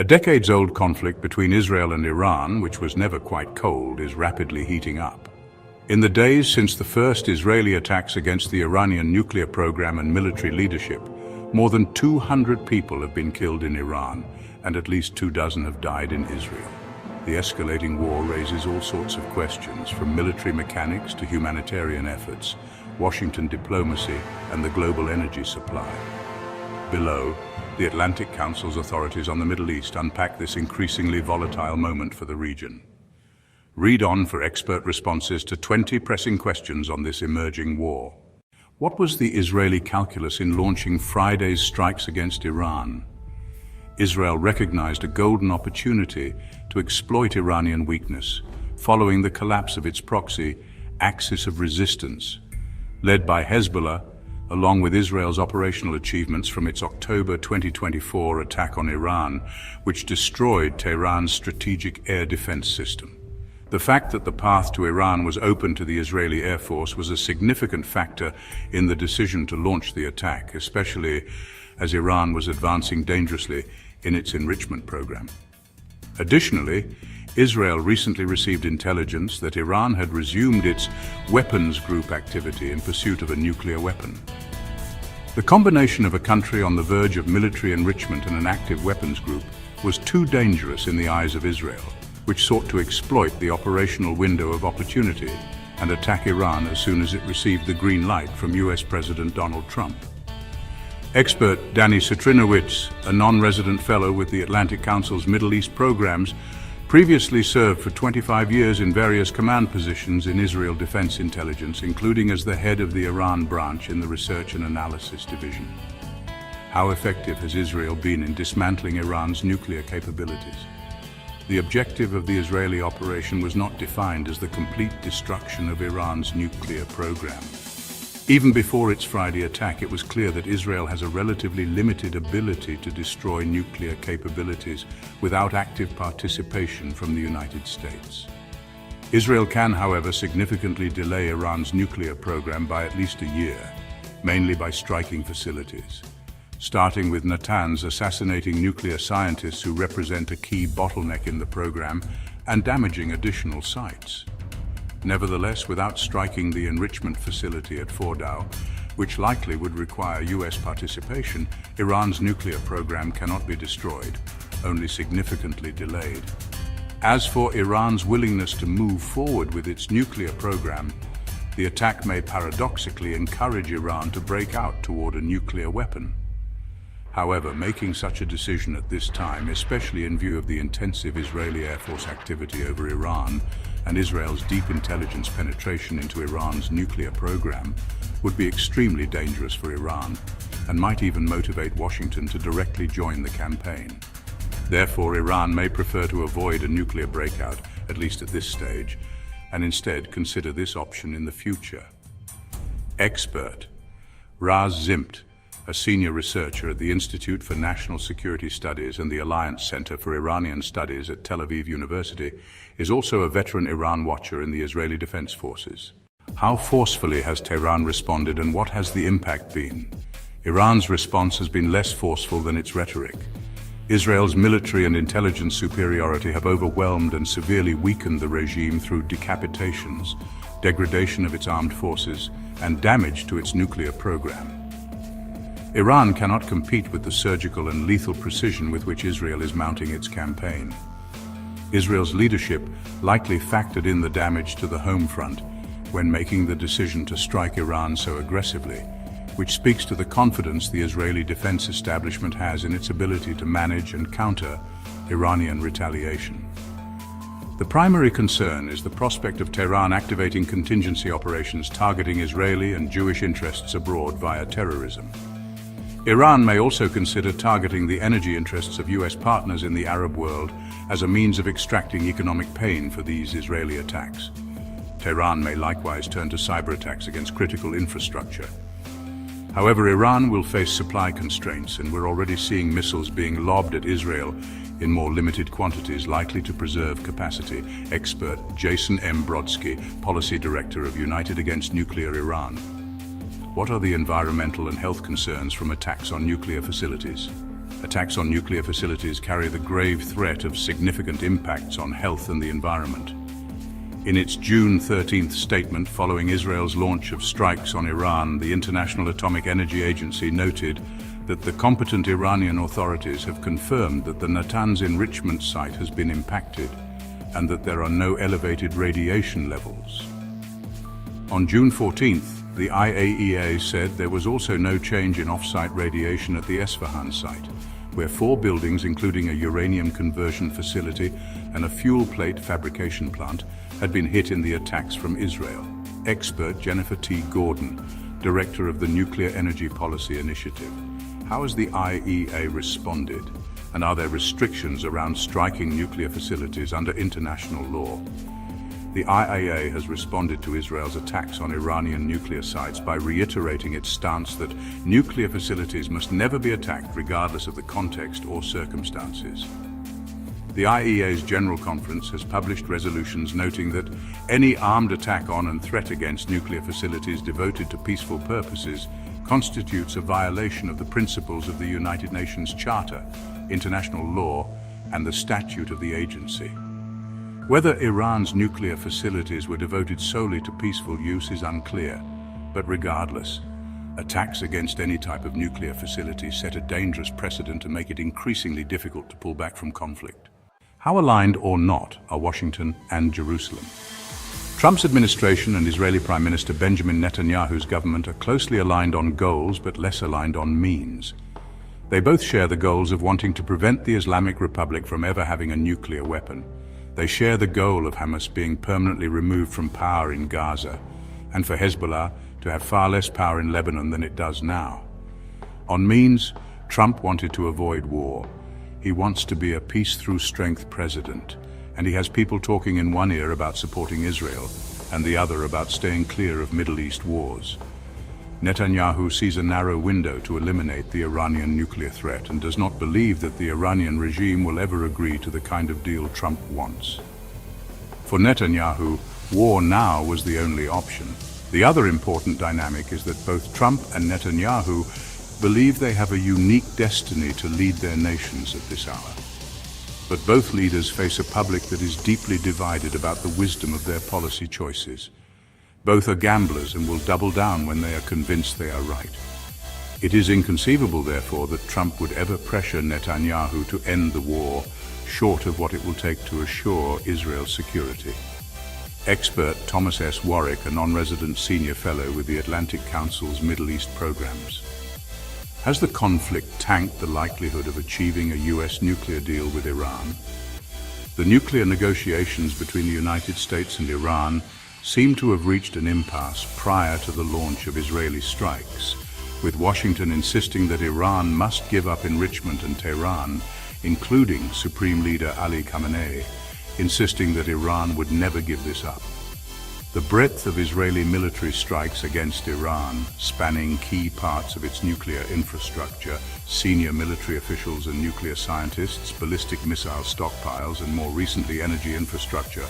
A decades-old conflict between Israel and Iran, which was never quite cold, is rapidly heating up. In the days since the first Israeli attacks against the Iranian nuclear program and military leadership, more than 200 people have been killed in Iran, and at least 24 have died in Israel. The escalating war raises all sorts of questions, from military mechanics to humanitarian efforts, Washington diplomacy, and the global energy supply. Below, the Atlantic Council's authorities on the Middle East unpack this increasingly volatile moment for the region. Read on for expert responses to 20 pressing questions on this emerging war. What was the Israeli calculus in launching Friday's strikes against Iran? Israel recognized a golden opportunity to exploit Iranian weakness, following the collapse of its proxy, axis of resistance, led by Hezbollah, along with Israel's operational achievements from its October 2024 attack on Iran, which destroyed Tehran's strategic air defense system. The fact that the path to Iran was open to the Israeli Air Force was a significant factor in the decision to launch the attack, especially as Iran was advancing dangerously in its enrichment program. Additionally, Israel recently received intelligence that Iran had resumed its weapons group activity in pursuit of a nuclear weapon. The combination of a country on the verge of military enrichment and an active weapons group was too dangerous in the eyes of Israel, which sought to exploit the operational window of opportunity and attack Iran as soon as it received the green light from US President Donald Trump. Expert Danny Citrinowicz, a non-resident fellow with the Atlantic Council's Middle East programs, previously served for 25 years in various command positions in Israel Defense Intelligence, including as the head of the Iran branch in the Research and Analysis Division. How effective has Israel been in dismantling Iran's nuclear capabilities? The objective of the Israeli operation was not defined as the complete destruction of Iran's nuclear program. Even before its Friday attack, it was clear that Israel has a relatively limited ability to destroy nuclear capabilities without active participation from the United States. Israel can, however, significantly delay Iran's nuclear program by at least a year, mainly by striking facilities, starting with Natanz assassinating nuclear scientists who represent a key bottleneck in the program and damaging additional sites. Nevertheless, without striking the enrichment facility at Fordow, which likely would require US participation, Iran's nuclear program cannot be destroyed, only significantly delayed. As for Iran's willingness to move forward with its nuclear program, the attack may paradoxically encourage Iran to break out toward a nuclear weapon. However, making such a decision at this time, especially in view of the intensive Israeli Air Force activity over Iran and Israel's deep intelligence penetration into Iran's nuclear program, would be extremely dangerous for Iran and might even motivate Washington to directly join the campaign. Therefore, Iran may prefer to avoid a nuclear breakout, at least at this stage, and instead consider this option in the future. Expert 𝒂𝒊𝒐𝒏𝙚𝒍, a senior researcher at the Institute for National Security Studies and the Alliance Center for Iranian Studies at Tel Aviv University, is also a veteran Iran watcher in the Israeli Defense Forces. How forcefully has Tehran responded, and what has the impact been? Iran's response has been less forceful than its rhetoric. Israel's military and intelligence superiority have overwhelmed and severely weakened the regime through decapitations, degradation of its armed forces, and damage to its nuclear program. Iran cannot compete with the surgical and lethal precision with which Israel is mounting its campaign. Israel's leadership likely factored in the damage to the home front when making the decision to strike Iran so aggressively, which speaks to the confidence the Israeli defense establishment has in its ability to manage and counter Iranian retaliation. The primary concern is the prospect of Tehran activating contingency operations targeting Israeli and Jewish interests abroad via terrorism. Iran may also consider targeting the energy interests of US partners in the Arab world as a means of extracting economic pain for these Israeli attacks. Tehran may likewise turn to cyber attacks against critical infrastructure. However, Iran will face supply constraints, and we're already seeing missiles being lobbed at Israel in more limited quantities, likely to preserve capacity. Expert Jason M. Brodsky, Policy Director of United Against Nuclear Iran. What are the environmental and health concerns from attacks on nuclear facilities? Attacks on nuclear facilities carry the grave threat of significant impacts on health and the environment. In its June 13th statement following Israel's launch of strikes on Iran, the International Atomic Energy Agency noted that the competent Iranian authorities have confirmed that the Natanz enrichment site has been impacted and that there are no elevated radiation levels. On June 14th, the IAEA said there was also no change in off-site radiation at the 𝒂𝒊𝒐𝒂𝒂𝒏𝒂 site, where 4 buildings, including a uranium conversion facility and a fuel plate fabrication plant, had been hit in the attacks from Israel. Expert Jennifer T. Gordon, director of the Nuclear Energy Policy Initiative. How has the IAEA responded, and are there restrictions around striking nuclear facilities under international law? The IAEA has responded to Israel's attacks on Iranian nuclear sites by reiterating its stance that nuclear facilities must never be attacked regardless of the context or circumstances. The IAEA's General Conference has published resolutions noting that any armed attack on and threat against nuclear facilities devoted to peaceful purposes constitutes a violation of the principles of the United Nations Charter, international law, and the statute of the agency. Whether Iran's nuclear facilities were devoted solely to peaceful use is unclear, but regardless, attacks against any type of nuclear facility set a dangerous precedent and make it increasingly difficult to pull back from conflict. How aligned or not are Washington and Jerusalem? Trump's administration and Israeli Prime Minister Benjamin Netanyahu's government are closely aligned on goals but less aligned on means. They both share the goals of wanting to prevent the Islamic Republic from ever having a nuclear weapon. They share the goal of Hamas being permanently removed from power in Gaza, and for Hezbollah to have far less power in Lebanon than it does now. On means, Trump wanted to avoid war. He wants to be a peace-through-strength president, and he has people talking in one ear about supporting Israel and the other about staying clear of Middle East wars. Netanyahu sees a narrow window to eliminate the Iranian nuclear threat and does not believe that the Iranian regime will ever agree to the kind of deal Trump wants. For Netanyahu, war now was the only option. The other important dynamic is that both Trump and Netanyahu believe they have a unique destiny to lead their nations at this hour. But both leaders face a public that is deeply divided about the wisdom of their policy choices. Both are gamblers and will double down when they are convinced they are right. It is inconceivable, therefore, that Trump would ever pressure Netanyahu to end the war, short of what it will take to assure Israel's security. Expert Thomas S. Warwick, a non-resident senior fellow with the Atlantic Council's Middle East programs. Has the conflict tanked the likelihood of achieving a U.S. nuclear deal with Iran? The nuclear negotiations between the United States and Iran seem to have reached an impasse prior to the launch of Israeli strikes, with Washington insisting that Iran must give up enrichment and Tehran, including Supreme Leader Ali Khamenei, insisting that Iran would never give this up. The breadth of Israeli military strikes against Iran, spanning key parts of its nuclear infrastructure, senior military officials and nuclear scientists, ballistic missile stockpiles, and more recently energy infrastructure,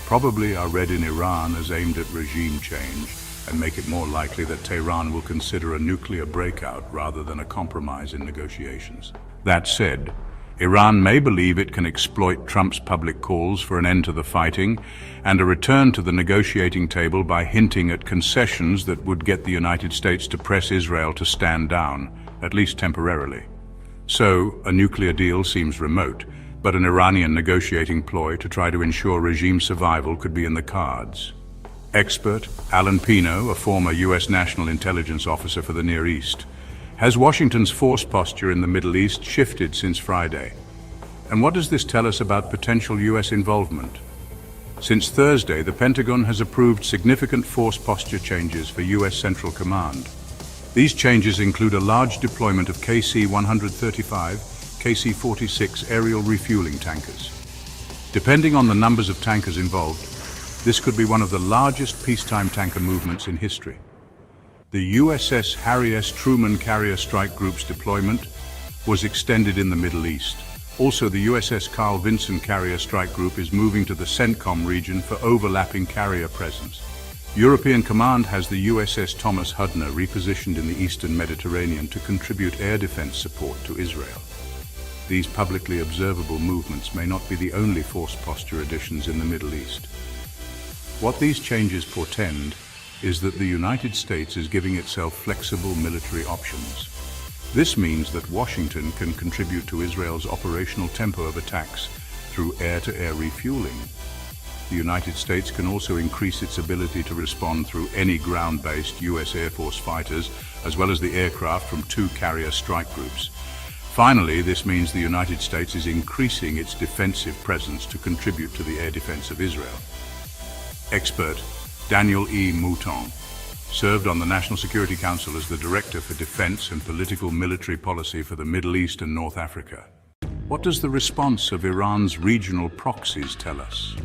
probably are read in Iran as aimed at regime change and make it more likely that Tehran will consider a nuclear breakout rather than a compromise in negotiations. That said, Iran may believe it can exploit Trump's public calls for an end to the fighting and a return to the negotiating table by hinting at concessions that would get the United States to press Israel to stand down, at least temporarily. So, a nuclear deal seems remote, but an Iranian negotiating ploy to try to ensure regime survival could be in the cards. Expert Alan Pino, a former U.S. National Intelligence Officer for the Near East, has Washington's force posture in the Middle East shifted since Friday? And what does this tell us about potential U.S. involvement? Since Thursday, the Pentagon has approved significant force posture changes for U.S. Central Command. These changes include a large deployment of KC-135, KC-46 aerial refueling tankers. Depending on the numbers of tankers involved, this could be one of the largest peacetime tanker movements in history. The USS Harry S. Truman Carrier Strike Group's deployment was extended in the Middle East. Also, the USS Carl Vinson Carrier Strike Group is moving to the CENTCOM region for overlapping carrier presence. European Command has the USS Thomas Hudner repositioned in the Eastern Mediterranean to contribute air defense support to Israel. these publicly observable movements may not be the only force posture additions in the Middle East. What these changes portend is that the United States is giving itself flexible military options. This means that Washington can contribute to Israel's operational tempo of attacks through air-to-air refueling. The United States can also increase its ability to respond through any ground-based U.S. Air Force fighters, as well as the aircraft from 2 carrier strike groups. Finally, this means the United States is increasing its defensive presence to contribute to the air defense of Israel. Expert Daniel E. Mouton served on the National Security Council as the Director for Defense and Political Military Policy for the Middle East and North Africa. What does the response of Iran's regional proxies tell us?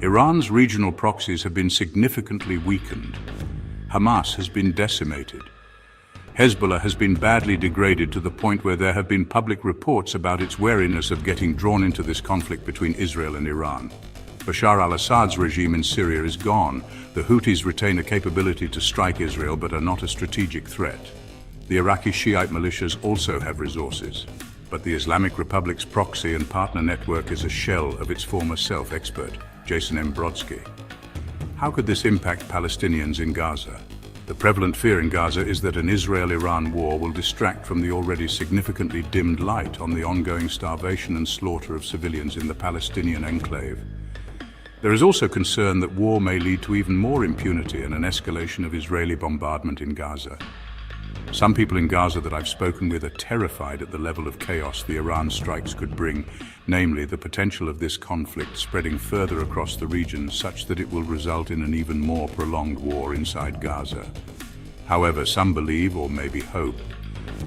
Iran's regional proxies have been significantly weakened. Hamas has been decimated. Hezbollah has been badly degraded to the point where there have been public reports about its wariness of getting drawn into this conflict between Israel and Iran. Bashar al-Assad's regime in Syria is gone. The Houthis retain a capability to strike Israel but are not a strategic threat. The Iraqi Shiite militias also have resources, but the Islamic Republic's proxy and partner network is a shell of its former self. Expert Jason M. Brodsky. How could this impact Palestinians in Gaza? The prevalent fear in Gaza is that an Israel-Iran war will distract from the already significantly dimmed light on the ongoing starvation and slaughter of civilians in the Palestinian enclave. There is also concern that war may lead to even more impunity and an escalation of Israeli bombardment in Gaza. Some people in Gaza that I've spoken with are terrified at the level of chaos the Iran strikes could bring, namely the potential of this conflict spreading further across the region such that it will result in an even more prolonged war inside Gaza. However, some believe, or maybe hope,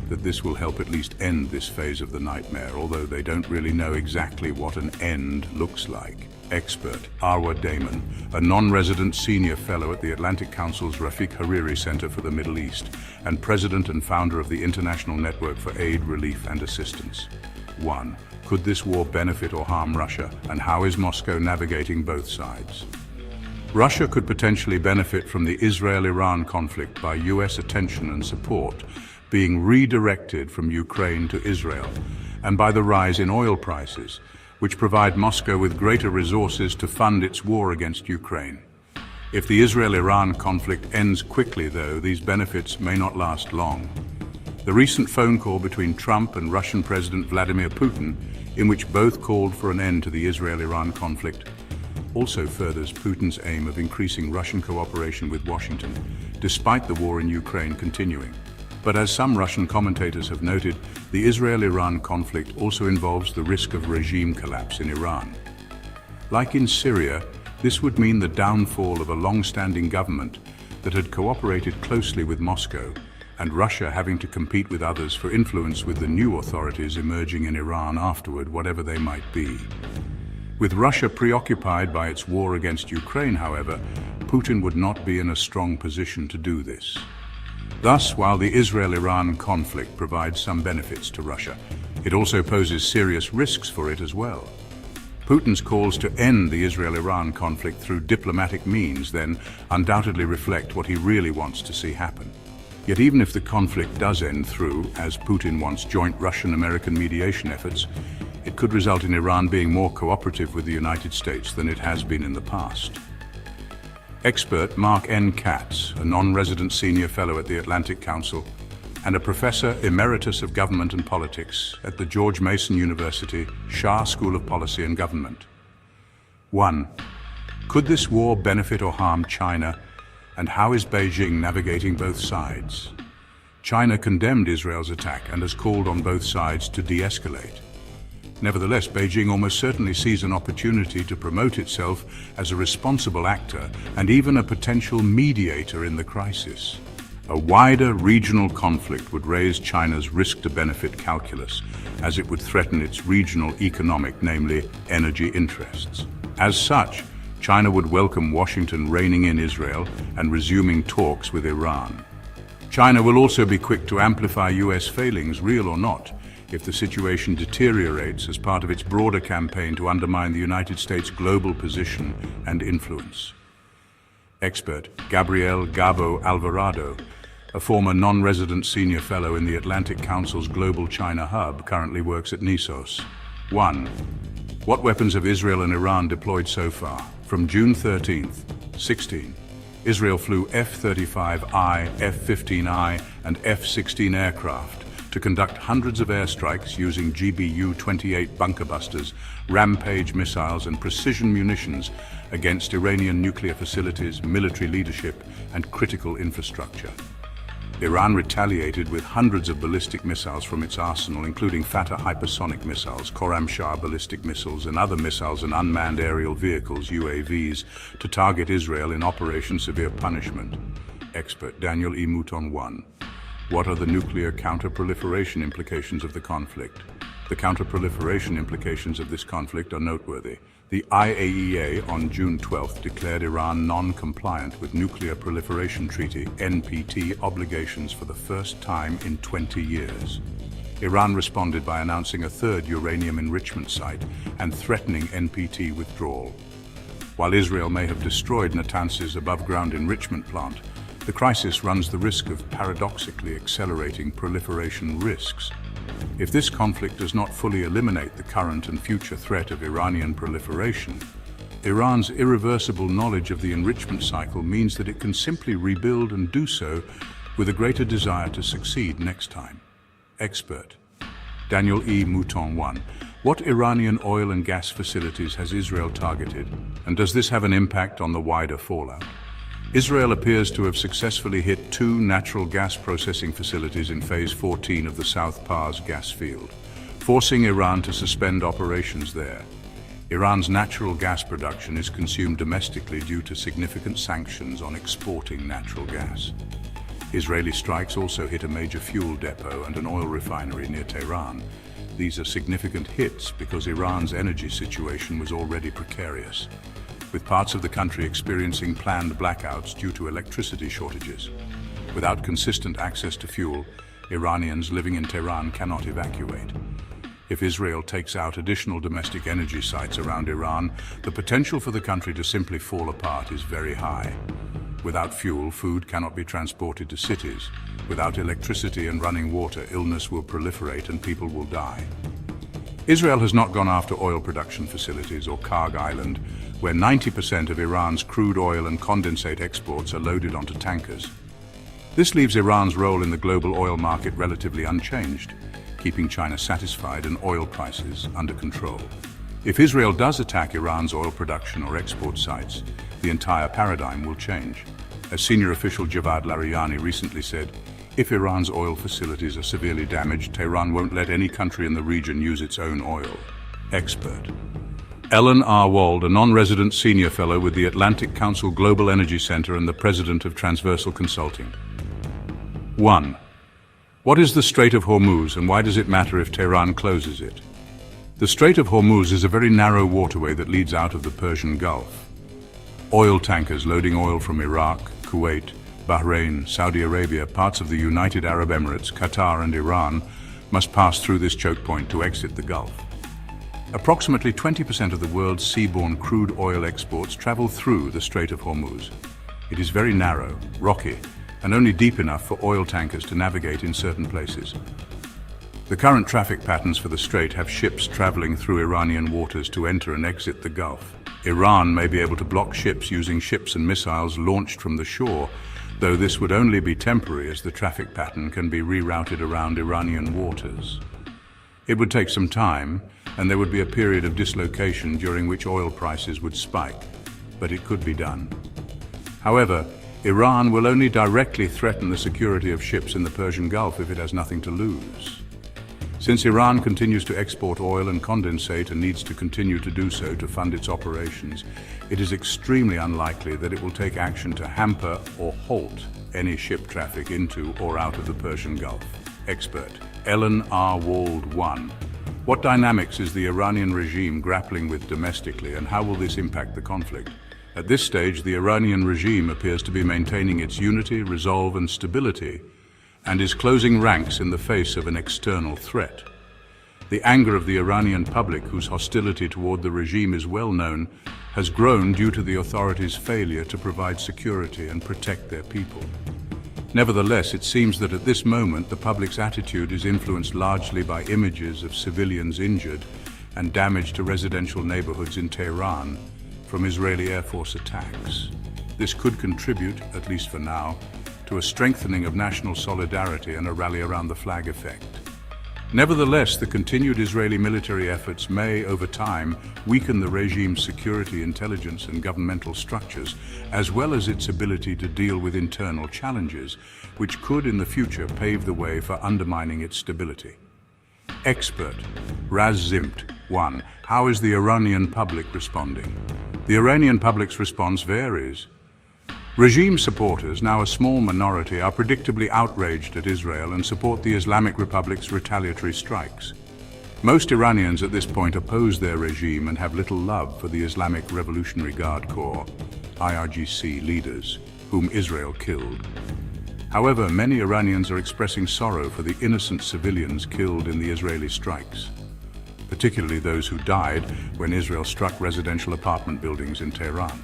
that this will help at least end this phase of the nightmare, although they don't really know exactly what an end looks like. Expert Arwa Damon, a non-resident senior fellow at the Atlantic Council's Rafik Hariri Center for the Middle East and president and founder of the International Network for Aid, Relief and Assistance. 1. Could this war benefit or harm Russia, and how is Moscow navigating both sides? Russia could potentially benefit from the Israel-Iran conflict by US attention and support being redirected from Ukraine to Israel, and by the rise in oil prices, which provide Moscow with greater resources to fund its war against Ukraine. If the Israel-Iran conflict ends quickly, though, these benefits may not last long. The recent phone call between Trump and Russian President Vladimir Putin, in which both called for an end to the Israel-Iran conflict, also furthers Putin's aim of increasing Russian cooperation with Washington, despite the war in Ukraine continuing. But as some Russian commentators have noted, the Israel-Iran conflict also involves the risk of regime collapse in Iran. Like in Syria, this would mean the downfall of a long-standing government that had cooperated closely with Moscow, and Russia having to compete with others for influence with the new authorities emerging in Iran afterward, whatever they might be. With Russia preoccupied by its war against Ukraine, however, Putin would not be in a strong position to do this. Thus, while the Israel-Iran conflict provides some benefits to Russia, it also poses serious risks for it as well. Putin's calls to end the Israel-Iran conflict through diplomatic means then undoubtedly reflect what he really wants to see happen. Yet even if the conflict does end through, as Putin wants, joint Russian-American mediation efforts, it could result in Iran being more cooperative with the United States than it has been in the past. Expert Mark N. Katz, a non-resident senior fellow at the Atlantic Council and a professor emeritus of government and politics at the George Mason University Shah School of Policy and Government. 1. Could this war benefit or harm China, and how is Beijing navigating both sides? China condemned Israel's attack and has called on both sides to de-escalate. Nevertheless, Beijing almost certainly sees an opportunity to promote itself as a responsible actor and even a potential mediator in the crisis. A wider regional conflict would raise China's risk-to-benefit calculus, as it would threaten its regional economic, namely energy interests. As such, China would welcome Washington reining in Israel and resuming talks with Iran. China will also be quick to amplify US failings, real or not, if the situation deteriorates as part of its broader campaign to undermine the United States' global position and influence. Expert Gabriel Gabo Alvarado a former non-resident senior fellow in the Atlantic Council's Global China Hub, currently works at Knessos. 1. What weapons have Israel and Iran deployed so far? From June 13th, 16. Israel flew F-35I, F-15I, and F-16 aircraft to conduct hundreds of airstrikes using GBU-28 bunker busters, Rampage missiles, and precision munitions against Iranian nuclear facilities, military leadership, and critical infrastructure. Iran retaliated with hundreds of ballistic missiles from its arsenal, including Fatah hypersonic missiles, Khorramshahr ballistic missiles, and other missiles and unmanned aerial vehicles, UAVs, to target Israel in Operation Severe Punishment. Expert Daniel E. Mouton 1. What are the nuclear counter-proliferation implications of the conflict? The counter-proliferation implications of this conflict are noteworthy. The IAEA on June 12th declared Iran non-compliant with Nuclear Proliferation Treaty (NPT) obligations for the first time in 20 years. Iran responded by announcing a third uranium enrichment site and threatening NPT withdrawal. While Israel may have destroyed Natanz's above-ground enrichment plant, the crisis runs the risk of paradoxically accelerating proliferation risks. If this conflict does not fully eliminate the current and future threat of Iranian proliferation, Iran's irreversible knowledge of the enrichment cycle means that it can simply rebuild and do so with a greater desire to succeed next time. Expert Daniel E. Mouton 1. What Iranian oil and gas facilities has Israel targeted, and does this have an impact on the wider fallout? Israel appears to have successfully hit 2 natural gas processing facilities in Phase 14 of the South Pars gas field, forcing Iran to suspend operations there. Iran's natural gas production is consumed domestically due to significant sanctions on exporting natural gas. Israeli strikes also hit a major fuel depot and an oil refinery near Tehran. These are significant hits because Iran's energy situation was already precarious, with parts of the country experiencing planned blackouts due to electricity shortages. Without consistent access to fuel, Iranians living in Tehran cannot evacuate. If Israel takes out additional domestic energy sites around Iran, the potential for the country to simply fall apart is very high. Without fuel, food cannot be transported to cities. Without electricity and running water, illness will proliferate and people will die. Israel has not gone after oil production facilities or Karg Island, where 90% of Iran's crude oil and condensate exports are loaded onto tankers. This leaves Iran's role in the global oil market relatively unchanged, keeping China satisfied and oil prices under control. If Israel does attack Iran's oil production or export sites, the entire paradigm will change. As senior official Javad Laryani recently said, if Iran's oil facilities are severely damaged, Tehran won't let any country in the region use its own oil. Expert Ellen R. Wald, a non-resident senior fellow with the Atlantic Council Global Energy Center and the president of Transversal Consulting. 1. What is the Strait of Hormuz and why does it matter if Tehran closes it? The Strait of Hormuz is a very narrow waterway that leads out of the Persian Gulf. Oil tankers loading oil from Iraq, Kuwait, Bahrain, Saudi Arabia, parts of the United Arab Emirates, Qatar and Iran must pass through this choke point to exit the Gulf. Approximately 20% of the world's seaborne crude oil exports travel through the Strait of Hormuz. It is very narrow, rocky, and only deep enough for oil tankers to navigate in certain places. The current traffic patterns for the strait have ships traveling through Iranian waters to enter and exit the Gulf. Iran may be able to block ships using ships and missiles launched from the shore, though this would only be temporary as the traffic pattern can be rerouted around Iranian waters. It would take some time, and there would be a period of dislocation during which oil prices would spike, but it could be done. However, Iran will only directly threaten the security of ships in the Persian Gulf if it has nothing to lose. Since Iran continues to export oil and condensate and needs to continue to do so to fund its operations, it is extremely unlikely that it will take action to hamper or halt any ship traffic into or out of the Persian Gulf. Expert Ellen R. Wald 1. What dynamics is the Iranian regime grappling with domestically, and how will this impact the conflict? At this stage, the Iranian regime appears to be maintaining its unity, resolve and stability, and is closing ranks in the face of an external threat. The anger of the Iranian public, whose hostility toward the regime is well known, has grown due to the authorities' failure to provide security and protect their people. Nevertheless, it seems that at this moment the public's attitude is influenced largely by images of civilians injured and damage to residential neighborhoods in Tehran from Israeli Air Force attacks. This could contribute, at least for now, to a strengthening of national solidarity and a rally around the flag effect. Nevertheless, the continued Israeli military efforts may, over time, weaken the regime's security, intelligence, and governmental structures, as well as its ability to deal with internal challenges, which could in the future pave the way for undermining its stability. Expert 𝒂𝙗𝒏𝙚𝒍. How is the Iranian public responding? The Iranian public's response varies. Regime supporters, now a small minority, are predictably outraged at Israel and support the Islamic Republic's retaliatory strikes. Most Iranians at this point oppose their regime and have little love for the Islamic Revolutionary Guard Corps, IRGC leaders, whom Israel killed. However, many Iranians are expressing sorrow for the innocent civilians killed in the Israeli strikes, particularly those who died when Israel struck residential apartment buildings in Tehran.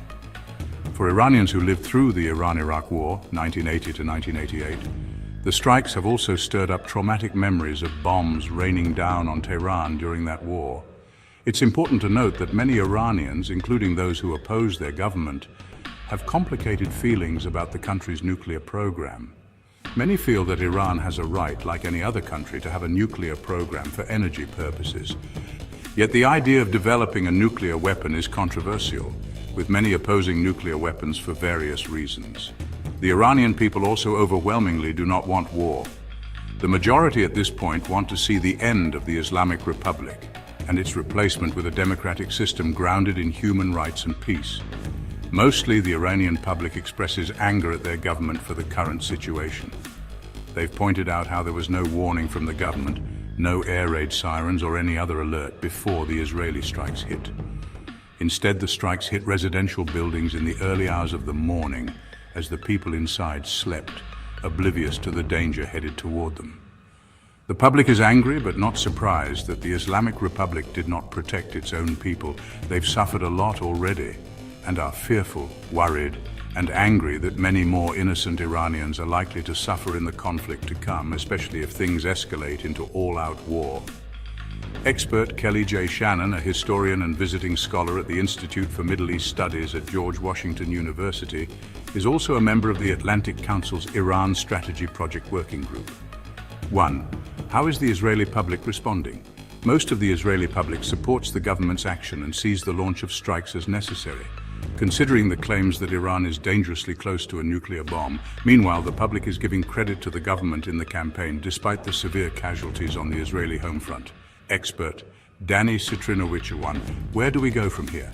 For Iranians who lived through the Iran-Iraq War, 1980 to 1988, the strikes have also stirred up traumatic memories of bombs raining down on Tehran during that war. It's important to note that many Iranians, including those who oppose their government, have complicated feelings about the country's nuclear program. Many feel that Iran has a right, like any other country, to have a nuclear program for energy purposes. Yet the idea of developing a nuclear weapon is controversial, with many opposing nuclear weapons for various reasons. The Iranian people also overwhelmingly do not want war. The majority at this point want to see the end of the Islamic Republic and its replacement with a democratic system grounded in human rights and peace. Mostly, the Iranian public expresses anger at their government for the current situation. They've pointed out how there was no warning from the government, no air raid sirens or any other alert before the Israeli strikes hit. Instead, the strikes hit residential buildings in the early hours of the morning as the people inside slept, oblivious to the danger headed toward them. The public is angry but not surprised that the Islamic Republic did not protect its own people. They've suffered a lot already and are fearful, worried, and angry that many more innocent Iranians are likely to suffer in the conflict to come, especially if things escalate into all-out war. Expert Kelly J. Shannon, a historian and visiting scholar at the Institute for Middle East Studies at George Washington University, is also a member of the Atlantic Council's Iran Strategy Project Working Group. 1. How is the Israeli public responding? Most of the Israeli public supports the government's action and sees the launch of strikes as necessary, considering the claims that Iran is dangerously close to a nuclear bomb. Meanwhile, the public is giving credit to the government in the campaign, despite the severe casualties on the Israeli home front. Expert 𝒂𝙗𝒏𝙚𝒂𝙗𝒏𝙚𝒍. Where do we go from here?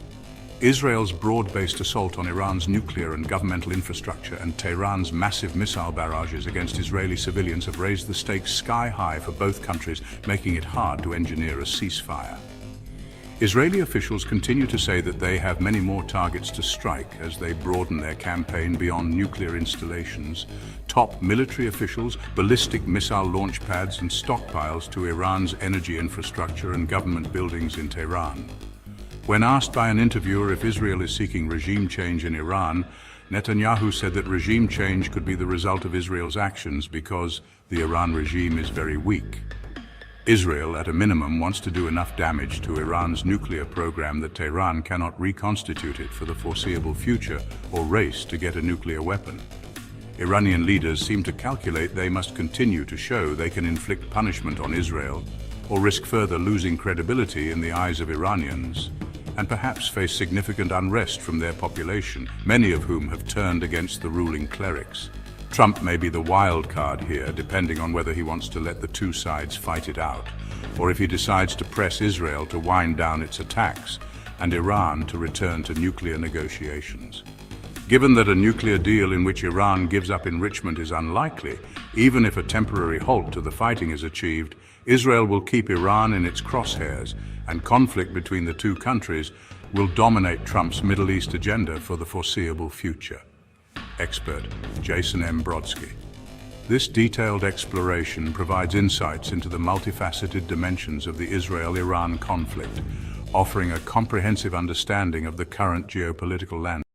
Israel's broad-based assault on Iran's nuclear and governmental infrastructure and Tehran's massive missile barrages against Israeli civilians have raised the stakes sky-high for both countries, making it hard to engineer a ceasefire. Israeli officials continue to say that they have many more targets to strike as they broaden their campaign beyond nuclear installations, top military officials, ballistic missile launch pads and stockpiles to Iran's energy infrastructure and government buildings in Tehran. When asked by an interviewer if Israel is seeking regime change in Iran, Netanyahu said that regime change could be the result of Israel's actions because the Iran regime is very weak. Israel, at a minimum, wants to do enough damage to Iran's nuclear program that Tehran cannot reconstitute it for the foreseeable future or race to get a nuclear weapon. Iranian leaders seem to calculate they must continue to show they can inflict punishment on Israel or risk further losing credibility in the eyes of Iranians, and perhaps face significant unrest from their population, many of whom have turned against the ruling clerics. Trump may be the wild card here, depending on whether he wants to let the two sides fight it out, or if he decides to press Israel to wind down its attacks and Iran to return to nuclear negotiations. Given that a nuclear deal in which Iran gives up enrichment is unlikely, even if a temporary halt to the fighting is achieved, Israel will keep Iran in its crosshairs, and conflict between the two countries will dominate Trump's Middle East agenda for the foreseeable future. Expert Jason M. Brodsky. This detailed exploration provides insights into the multifaceted dimensions of the Israel-Iran conflict, offering a comprehensive understanding of the current geopolitical landscape.